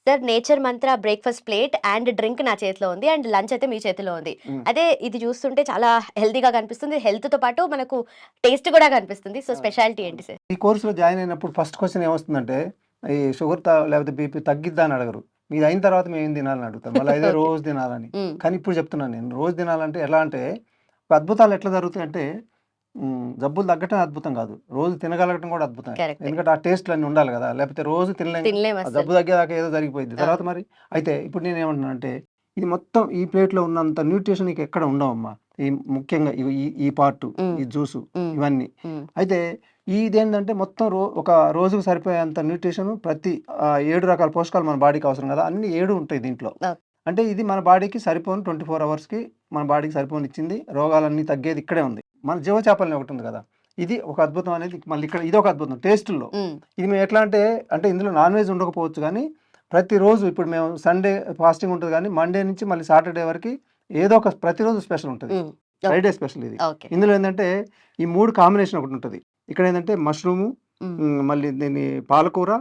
Sir nature Mantra breakfast plate and drink నా చేతిలో ఉంది. అండ్ లంచ్ అయితే మీ చేతిలో ఉంది. హ్మ్. అదే ఇది చూస్తుంటే చాలా హెల్తీగా కనిపిస్తుంది. హెల్త్‌తో పాటు మనకు టేస్ట్ కూడా కనిపిస్తుంది. సో, ఆ! స్పెషాలిటీ అవును. ఏంటి సార్? ఈ కోర్స్‌లో జాయిన్ అయినప్పుడు ఫస్ట్ క్వెషన్ ఏమొస్తుందంటే, ఈ షుగర్ లేకపోతే బీపీ తగ్గిద్దా అని అడగరు. మీది అయిన తర్వాత మేమేం తినాలని అడుగుతారు. మళ్ళీ అదే ఓకే. రోజు తినాలని. హ్మ్. కానీ ఇప్పుడు చెప్తున్నాను నేను. రోజు తినాలంటే ఎలా అంటే, అద్భుతాలు ఎట్లా జరుగుతాయంటే, జబ్బులు తగ్గటం అద్భుతం కాదు. రోజు తినగలగటం కూడా అద్భుతమే. కరెక్టే. ఎందుకంటే ఆ టేస్ట్‌లన్నీ ఉండాలి కదా! లేకపోతే రోజు తినలేంగా. తినలేం ఆ అస్సలు. జబ్బు తగ్గేదాకా ఏదో జరిగిపోయిద్ది. తర్వాత అవును. మరి అయితే ఇప్పుడు నేనేమంటున్నానంటే, ఇది మొత్తం ఈ ప్లేట్‌లో ఉన్నంత న్యూట్రిషన్ నీకు ఎక్కడ ఉండవమ్మా. ఈ ముఖ్యంగా ఈ పార్టు, హ్మ్. ఈ జ్యూసు హ్మ్. ఇవన్నీ. హ్మ్. అయితే ఇదేంటంటే మొత్తం ఒక రోజుకి సరిపోయేంత న్యూట్రిషన్ ప్రతి 7 రకాల పోషకాలు మన బాడీకి అవసరం కదా! అన్నీ 7 ఉంటాయి దీంట్లో. ఓకే. అంటే ఇది మన బాడీకి సరిపోను 24 అవర్స్‌కి మన బాడీకి సరిపోనిచ్చింది. రోగాలన్నీ తగ్గేది ఇక్కడే ఉంది. మన జీవచేపలని ఒకటుంది కదా! ఇది ఒక అద్భుతం అనేది మళ్ళీ ఇక్కడ ఇదొక అద్భుతం టేస్టుల్లో. హ్మ్. ఇది మేము ఎట్లా అంటే ఇందులో నాన్ వెజ్ ఉండకపోవచ్చు గానీ, ప్రతిరోజు ఇప్పుడు మేము సండే ఫాస్టింగ్ ఉంటది గానీ, మండే నుంచి మళ్ళీ సాటర్‌డే వరకి ఏదో ఒక ప్రతిరోజు స్పెషల్ ఉంటది. హ్మ్. Friday okay. స్పెషల్ ఇది. ఓకే. ఇందులో ఏందంటే ఈ 3 కాంబినేషన్ ఒకటుంటది. ఇక్కడేందంటే మష్రూము, హ్మ్. మళ్ళీ దీన్ని పాలకూర,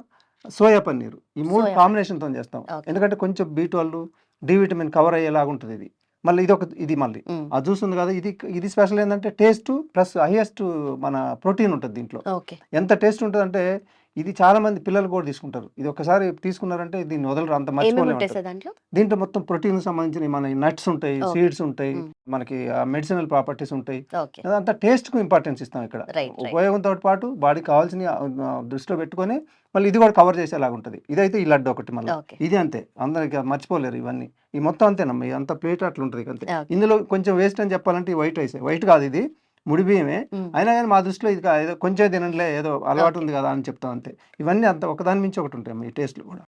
సోయా పన్నీరు. ఈ 3 సోయా పన్నీర్. కాంబినేషన్‌తోని చేస్తాం. ఓకే. ఎందుకంటే కొంచెం బి12, డి విటమిన్ కవర్ అయ్యేలాగుంటదిది. మళ్ళీ ఇది మళ్ళీ. హ్మ్. ఆ జ్యూస్ ఉంది కదా! ఇది స్పెషల్ ఏందంటే టేస్టు ప్లస్ హైయెస్ట్ మన ప్రోటీన్ ఉంటది దీంట్లో. ఓకే. ఎంత టేస్ట్ ఉంటదంటే ఇది చాలా మంది పిల్లలు కూడా తీసుకుంటారు. ఇది ఒక్కసారి తీసుకున్నారంటే దీన్ని వదలరు. అంత ఏమేముంటాయి మర్చిపోలేమంటారు. సార్ దాంట్లో? దీంట్లో మొత్తం ప్రోటీన్‌కి సంబంధించిన మన నట్స్ ఉంటాయి, ఓకే. సీడ్స్ ఉంటాయి, హ్మ్. మనకి మెడిసినల్ ప్రాపర్టీస్ ఉంటాయి. ఓకే. అదంతా టేస్ట్‌కు ఇంపార్టెన్స్ ఇస్తాం ఇక్కడ. రైట్. రైట్. ఉపయోగంతో పాటు బాడీకి కావాల్సినయి దృష్టిలో పెట్టుకొని మళ్ళీ ఇది కూడా కవర్ చేసేలాగుంటది. ఇదైతే ఈ లడ్డు ఒకటి మళ్ళా. ఓకే. ఇది అంతే. అందరికి మర్చిపోలేరు ఇవన్నీ. ఈ మొత్తం అంతేనమ్మా. ఇదంతా ప్లేట్ అట్లుంటది అంతే. ఓకే. ఇందులో కొంచెం వేస్ట్ అని చెప్పాలంటే ఈ వైట్ రైసే. వైట్ కాదు ఇది. ముడి బియ్యమే. హ్మ్. అయినా గాని మా దృష్టిలో ఇది ఏదో కొంచెం తినండిలే ఏదో అలవాటు ఓకే. ఉంది కదా! అని చెప్తాం అంతే. ఇవన్నీ అంత ఒకదాని మించి ఒకటి ఉంటాయమ్మా ఈ టేస్ట్‌లు కూడా.